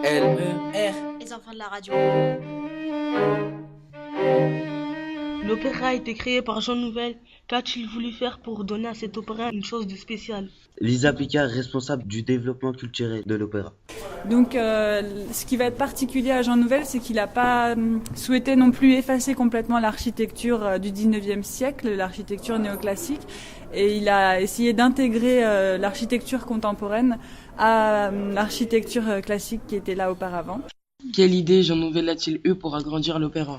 L-E-R. Les enfants de la radio. L'opéra a été créé par Jean Nouvel. Qu'a-t-il voulu faire pour donner à cet opéra une chose de spécial? Lisa Picard, responsable du développement culturel de l'opéra. Donc ce qui va être particulier à Jean Nouvel, c'est qu'il n'a pas souhaité non plus effacer complètement l'architecture du 19e siècle, l'architecture néoclassique, et il a essayé d'intégrer l'architecture contemporaine à l'architecture classique qui était là auparavant. Quelle idée Jean Nouvel a-t-il eu pour agrandir l'opéra?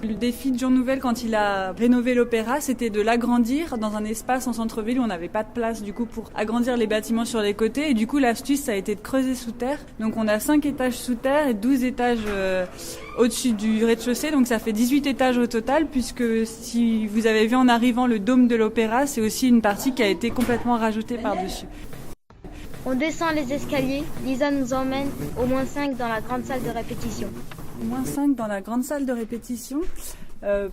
Le défi de Jean Nouvel quand il a rénové l'opéra, c'était de l'agrandir dans un espace en centre-ville où on n'avait pas de place du coup pour agrandir les bâtiments sur les côtés. Et du coup, l'astuce, ça a été de creuser sous terre. Donc on a 5 étages sous terre et 12 étages au-dessus du rez-de-chaussée. Donc ça fait 18 étages au total, puisque si vous avez vu en arrivant le dôme de l'opéra, c'est aussi une partie qui a été complètement rajoutée par-dessus. On descend les escaliers. Lisa nous emmène au moins 5 dans la grande salle de répétition. Moins 5 dans la grande salle de répétition.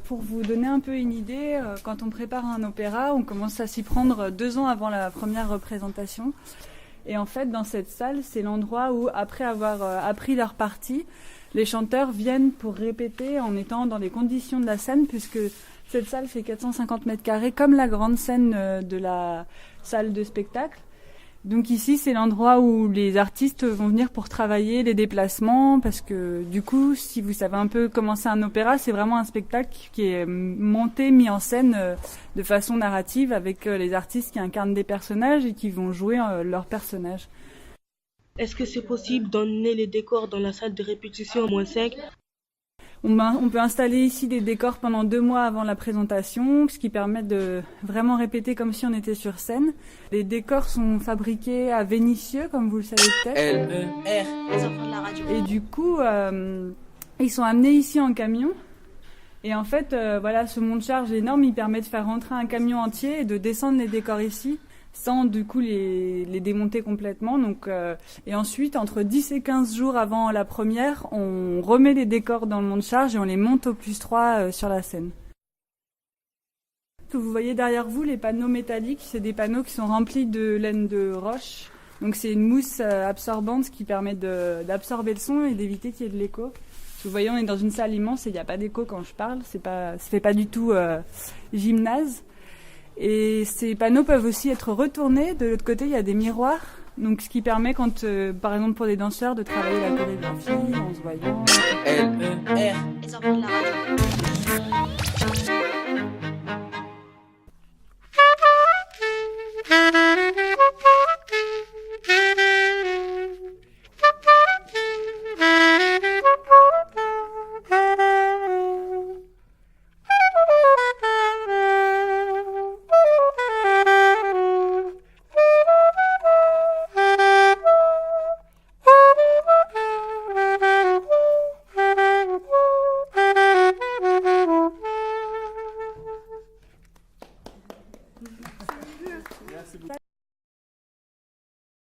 Pour vous donner un peu une idée, quand on prépare un opéra, on commence à s'y prendre 2 ans avant la première représentation. Et en fait, dans cette salle, c'est l'endroit où, après avoir appris leur partie, les chanteurs viennent pour répéter en étant dans les conditions de la scène, puisque cette salle fait 450 mètres carrés, comme la grande scène de la salle de spectacle. Donc ici, c'est l'endroit où les artistes vont venir pour travailler les déplacements, parce que du coup, si vous savez un peu comment c'est un opéra, c'est vraiment un spectacle qui est monté, mis en scène de façon narrative avec les artistes qui incarnent des personnages et qui vont jouer leurs personnages. Est-ce que c'est possible d'emmener les décors dans la salle de répétition en -5? On peut installer ici des décors pendant 2 mois avant la présentation, ce qui permet de vraiment répéter comme si on était sur scène. Les décors sont fabriqués à Vénissieux, comme vous le savez peut-être. L-E-R. Les enfants de la radio. Et du coup, ils sont amenés ici en camion. Et en fait, voilà, ce monte-charge énorme, il permet de faire rentrer un camion entier et de descendre les décors ici, sans du coup les démonter complètement. Donc, et ensuite, entre 10 et 15 jours avant la première, on remet les décors dans le monte-charge et on les monte au +3 sur la scène. Que vous voyez derrière vous, les panneaux métalliques, c'est des panneaux qui sont remplis de laine de roche. Donc c'est une mousse absorbante qui permet d'absorber le son et d'éviter qu'il y ait de l'écho. Vous voyez, on est dans une salle immense et il n'y a pas d'écho quand je parle. Ça fait pas du tout gymnase. Et ces panneaux peuvent aussi être retournés. De l'autre côté, il y a des miroirs. Donc, ce qui permet, quand, par exemple, pour des danseurs, de travailler la chorégraphie en se voyant. L-E-R. Les enfants de la radio.